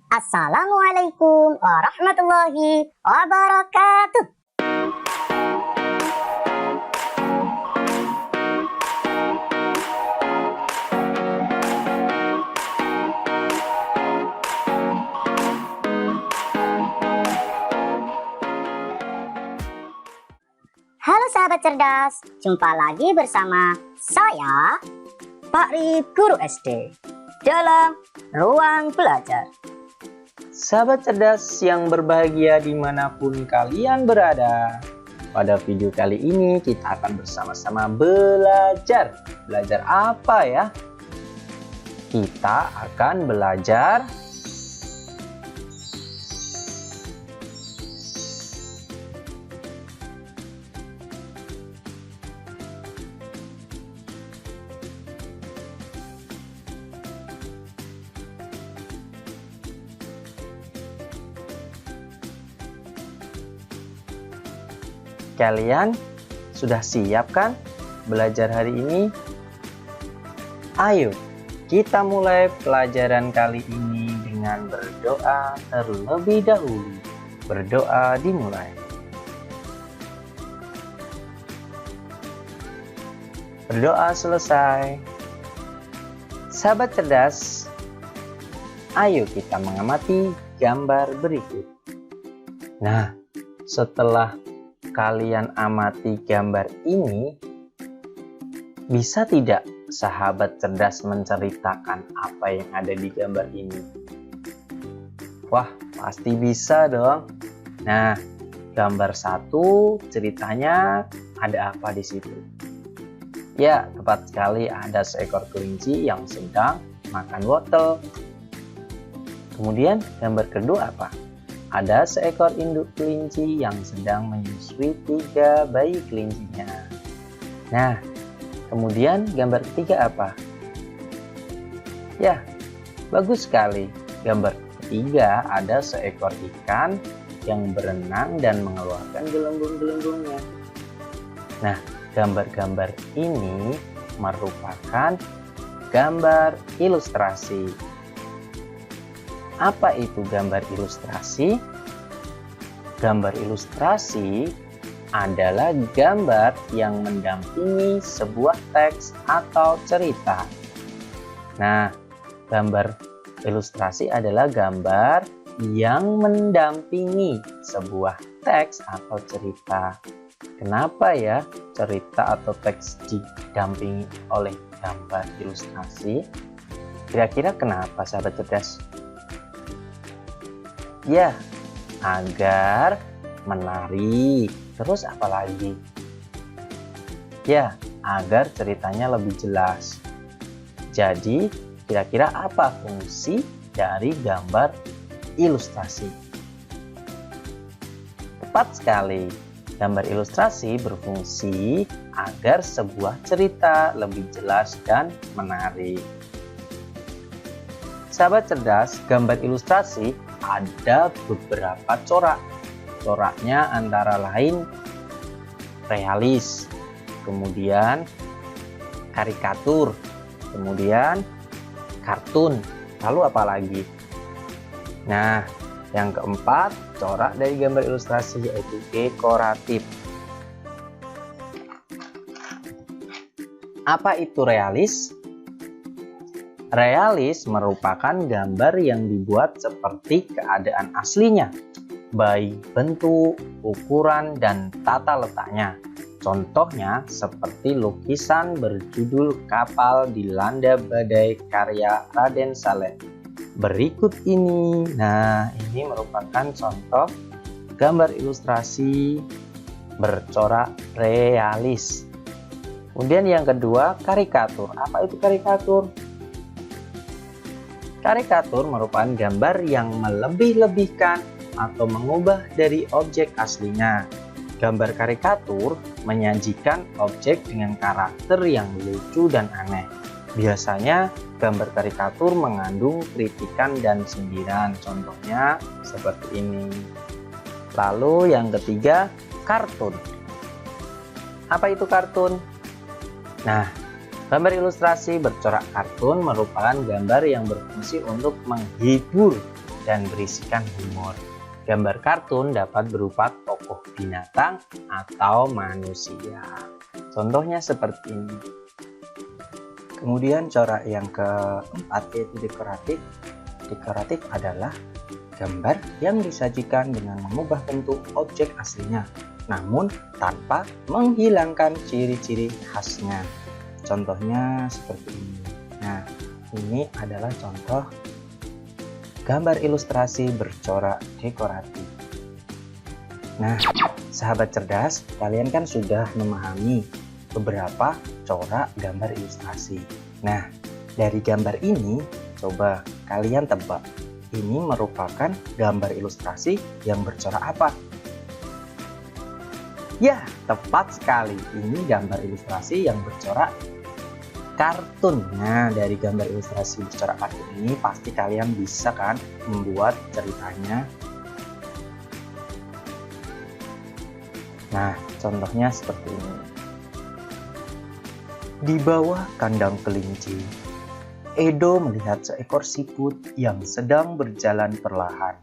Assalamualaikum warahmatullahi wabarakatuh. Halo sahabat cerdas, jumpa lagi bersama saya, Pak Rip, Guru SD, dalam Ruang Belajar. Sahabat cerdas yang berbahagia dimanapun kalian berada, pada video kali ini kita akan bersama-sama belajar. Belajar apa ya? Kita akan belajar Kalian sudah siap kan belajar hari ini? Ayo kita mulai pelajaran kali ini dengan berdoa terlebih dahulu. Berdoa dimulai. Berdoa selesai. Sahabat cerdas, ayo kita mengamati gambar berikut. Nah, setelah kalian amati gambar ini, bisa tidak sahabat cerdas menceritakan apa yang ada di gambar ini? Wah, pasti bisa dong. Nah, gambar 1 ceritanya ada apa di situ? Ya, tepat sekali, ada seekor kelinci yang sedang makan wortel. Kemudian gambar kedua apa? Ada seekor induk kelinci yang sedang menyusui 3 bayi kelincinya. Nah, kemudian gambar ketiga apa? Ya, bagus sekali. Gambar ketiga ada seekor ikan yang berenang dan mengeluarkan gelembung-gelembungnya. Nah, gambar-gambar ini merupakan gambar ilustrasi. Apa itu gambar ilustrasi? Gambar ilustrasi adalah gambar yang mendampingi sebuah teks atau cerita. Nah, gambar ilustrasi adalah gambar yang mendampingi sebuah teks atau cerita. Kenapa ya cerita atau teks didampingi oleh gambar ilustrasi? Kira-kira kenapa sahabat cerdas? Ya, agar menarik. Terus apa lagi? Ya, agar ceritanya lebih jelas. Jadi, kira-kira apa fungsi dari gambar ilustrasi? Tepat sekali. Gambar ilustrasi berfungsi agar sebuah cerita lebih jelas dan menarik. Sahabat cerdas, gambar ilustrasi ada beberapa corak. Coraknya antara lain realis, kemudian karikatur, kemudian kartun, lalu apa lagi? Nah, yang keempat, corak dari gambar ilustrasi yaitu dekoratif. Apa itu realis? Realis merupakan gambar yang dibuat seperti keadaan aslinya, baik bentuk, ukuran, dan tata letaknya. Contohnya seperti lukisan berjudul Kapal Dilanda Badai karya Raden Saleh. Berikut ini. Nah, ini merupakan contoh gambar ilustrasi bercorak realis. Kemudian yang kedua, karikatur. Apa itu karikatur? Karikatur merupakan gambar yang melebih-lebihkan atau mengubah dari objek aslinya. Gambar karikatur menyajikan objek dengan karakter yang lucu dan aneh. Biasanya gambar karikatur mengandung kritikan dan sindiran. Contohnya seperti ini. Lalu yang ketiga, kartun. Apa itu kartun? Nah, gambar ilustrasi bercorak kartun merupakan gambar yang berfungsi untuk menghibur dan berisikan humor. Gambar kartun dapat berupa tokoh binatang atau manusia. Contohnya seperti ini. Kemudian corak yang keempat yaitu dekoratif. Dekoratif adalah gambar yang disajikan dengan mengubah bentuk objek aslinya, namun tanpa menghilangkan ciri-ciri khasnya. Contohnya seperti ini. Nah, ini adalah contoh gambar ilustrasi bercorak dekoratif. Nah, sahabat cerdas, kalian kan sudah memahami beberapa corak gambar ilustrasi. Nah, dari gambar ini, coba kalian tebak, ini merupakan gambar ilustrasi yang bercorak apa? Ya, tepat sekali. Ini gambar ilustrasi yang bercorak kartun. Nah, dari gambar ilustrasi bercorak kartun ini pasti kalian bisa kan membuat ceritanya. Nah, contohnya seperti ini. Di bawah kandang kelinci, Edo melihat seekor siput yang sedang berjalan perlahan.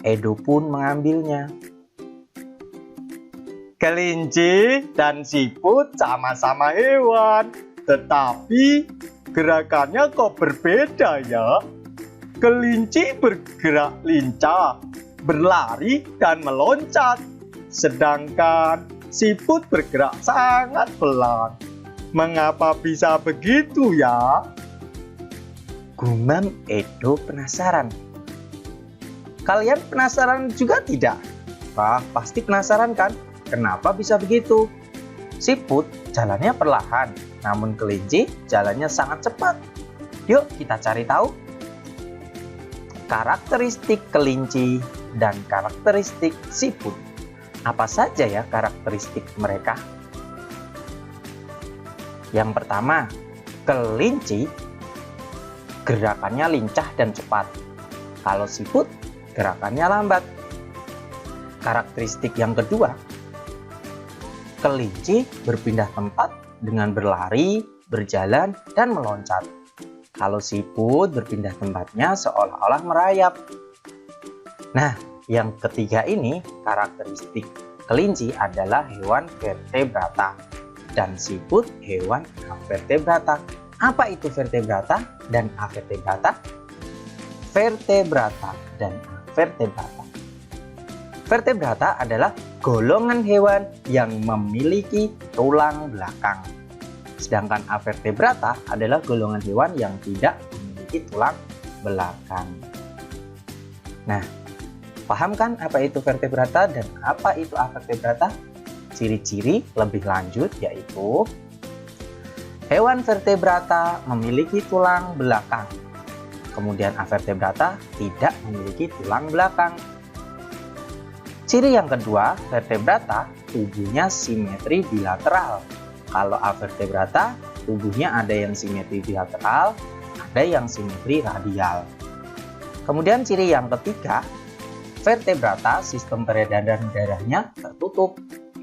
Edo pun mengambilnya. Kelinci dan siput sama-sama hewan, tetapi gerakannya kok berbeda ya. Kelinci bergerak lincah, berlari dan meloncat, sedangkan siput bergerak sangat pelan. Mengapa bisa begitu ya? Gumam Edo penasaran. Kalian penasaran juga tidak? Wah, pasti penasaran kan? Kenapa bisa begitu? Siput jalannya perlahan, namun kelinci jalannya sangat cepat. Yuk kita cari tahu. Karakteristik kelinci dan karakteristik siput. Apa saja ya karakteristik mereka? Yang pertama, kelinci gerakannya lincah dan cepat. Kalau siput, gerakannya lambat. Karakteristik yang kedua, kelinci berpindah tempat dengan berlari, berjalan, dan meloncat. Kalau siput berpindah tempatnya seolah-olah merayap. Nah, yang ketiga ini, karakteristik kelinci adalah hewan vertebrata dan siput hewan avertebrata. Apa itu vertebrata dan avertebrata? Vertebrata dan avertebrata. Vertebrata adalah golongan hewan yang memiliki tulang belakang. Sedangkan avertebrata adalah golongan hewan yang tidak memiliki tulang belakang. Nah, paham kan apa itu vertebrata dan apa itu avertebrata? Ciri-ciri lebih lanjut yaitu hewan vertebrata memiliki tulang belakang. Kemudian avertebrata tidak memiliki tulang belakang. Ciri yang kedua, vertebrata tubuhnya simetri bilateral. Kalau avertebrata tubuhnya ada yang simetri bilateral, ada yang simetri radial. Kemudian ciri yang ketiga, vertebrata sistem peredaran darahnya tertutup.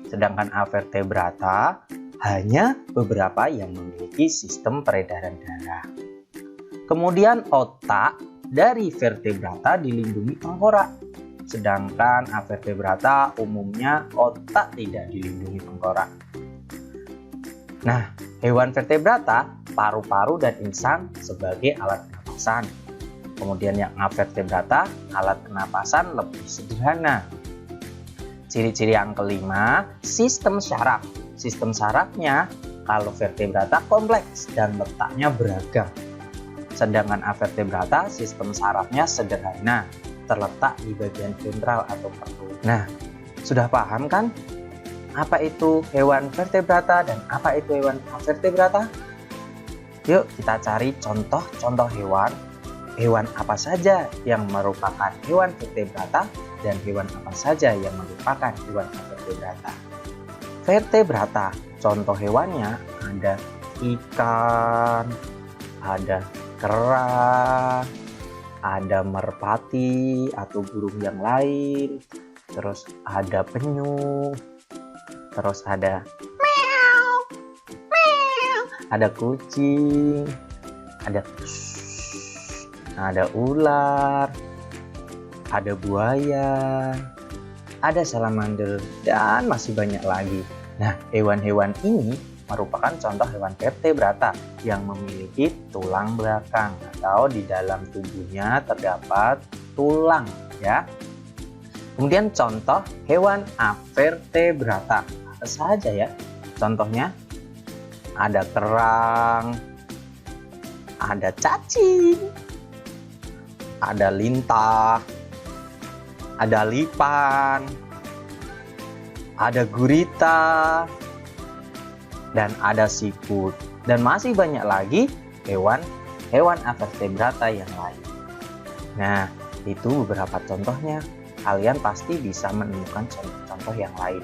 Sedangkan avertebrata hanya beberapa yang memiliki sistem peredaran darah. Kemudian otak dari vertebrata dilindungi tengkorak. Sedangkan avertebrata umumnya otak tidak dilindungi tengkorak. Nah, hewan vertebrata, paru-paru dan insang sebagai alat pernapasan. Kemudian yang avertebrata, alat pernapasan lebih sederhana. Ciri-ciri yang kelima, sistem syaraf. Sistem syarafnya kalau vertebrata kompleks dan letaknya beragam. Sedangkan avertebrata sistem syarafnya sederhana, terletak di bagian ventral atau perut. Nah, sudah paham kan apa itu hewan vertebrata dan apa itu hewan avertebrata? Yuk kita cari contoh-contoh hewan. Hewan apa saja yang merupakan hewan vertebrata dan hewan apa saja yang merupakan hewan avertebrata. Vertebrata, contoh hewannya ada ikan, ada kera, ada merpati atau burung yang lain, terus ada penyu, terus ada meow, meow, ada kucing, ada ular, ada buaya, ada salamander, dan masih banyak lagi. Nah, hewan-hewan ini merupakan contoh hewan vertebrata yang memiliki tulang belakang atau di dalam tubuhnya terdapat tulang ya. Kemudian contoh hewan avertebrata apa saja ya? Contohnya ada kerang, ada cacing, ada lintah, ada lipan, ada gurita, dan ada siput. Dan masih banyak lagi hewan avertebrata yang lain. Nah, itu beberapa contohnya. Kalian pasti bisa menemukan contoh-contoh yang lain.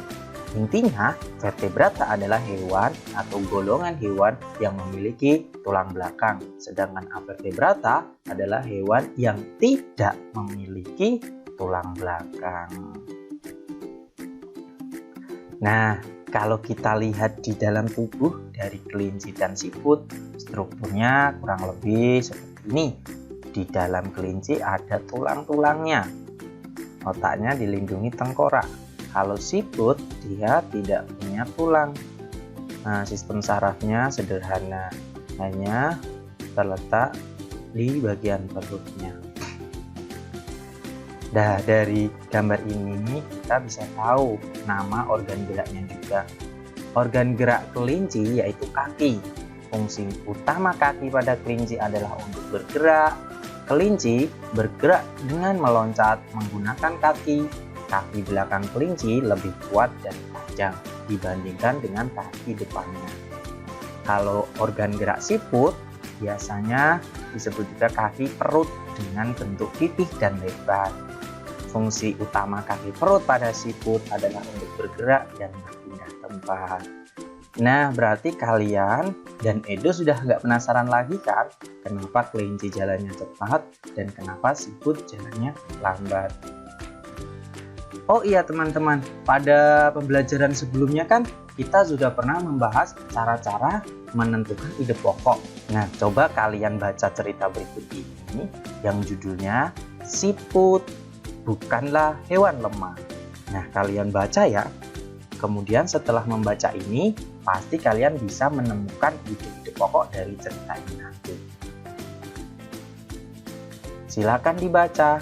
Intinya, vertebrata adalah hewan atau golongan hewan yang memiliki tulang belakang. Sedangkan avertebrata adalah hewan yang tidak memiliki tulang belakang. Nah, kalau kita lihat di dalam tubuh dari kelinci dan siput, strukturnya kurang lebih seperti ini. Di dalam kelinci ada tulang-tulangnya. Otaknya dilindungi tengkorak. Kalau siput, dia tidak punya tulang. Nah, sistem sarafnya sederhana, hanya terletak di bagian perutnya. Nah, dari gambar ini kita bisa tahu nama organ geraknya juga. Organ gerak kelinci yaitu kaki. Fungsi utama kaki pada kelinci adalah untuk bergerak. Kelinci bergerak dengan meloncat menggunakan kaki. Kaki belakang kelinci lebih kuat dan panjang dibandingkan dengan kaki depannya. Kalau organ gerak siput biasanya disebut juga kaki perut dengan bentuk pipih dan lebar. Fungsi utama kaki perut pada siput adalah untuk bergerak dan berpindah tempat. Nah, berarti kalian dan Edo sudah nggak penasaran lagi kan? Kenapa kelinci jalannya cepat dan kenapa siput jalannya lambat? Oh iya teman-teman, pada pembelajaran sebelumnya kan kita sudah pernah membahas cara-cara menentukan ide pokok. Nah, coba kalian baca cerita berikut ini yang judulnya Siput Bukanlah Hewan Lemah. Nah, kalian baca ya. Kemudian setelah membaca ini, pasti kalian bisa menemukan ide-ide pokok dari cerita ini nanti. Silakan dibaca.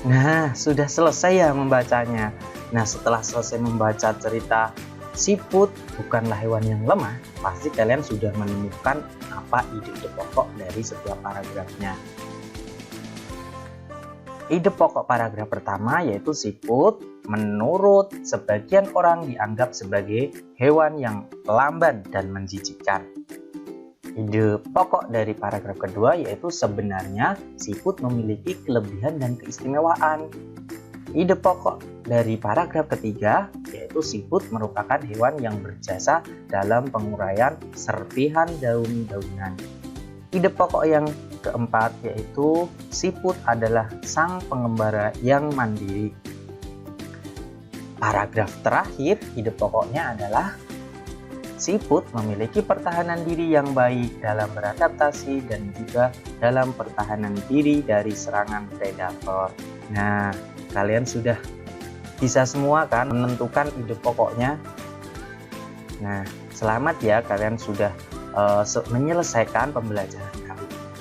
Nah, sudah selesai ya membacanya. Nah, setelah selesai membaca cerita Siput Bukanlah Hewan yang Lemah, pasti kalian sudah menemukan apa ide-ide pokok dari setiap paragrafnya. Ide pokok paragraf pertama yaitu siput menurut sebagian orang dianggap sebagai hewan yang lamban dan menjijikkan. Ide pokok dari paragraf kedua yaitu sebenarnya siput memiliki kelebihan dan keistimewaan. Ide pokok dari paragraf ketiga yaitu siput merupakan hewan yang berjasa dalam penguraian serpihan daun-daunan. Ide pokok yang keempat yaitu siput adalah sang pengembara yang mandiri. Paragraf terakhir ide pokoknya adalah siput memiliki pertahanan diri yang baik dalam beradaptasi dan juga dalam pertahanan diri dari serangan predator. Nah, kalian sudah bisa semua kan menentukan ide pokoknya. Nah, selamat ya kalian sudah menyelesaikan pembelajaran kali ini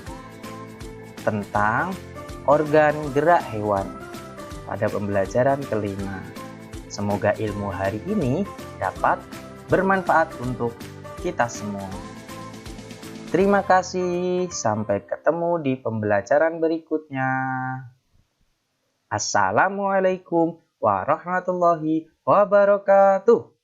tentang organ gerak hewan pada pembelajaran kelima. Semoga ilmu hari ini dapat bermanfaat untuk kita semua. Terima kasih, sampai ketemu di pembelajaran berikutnya. Assalamualaikum warahmatullahi wabarakatuh.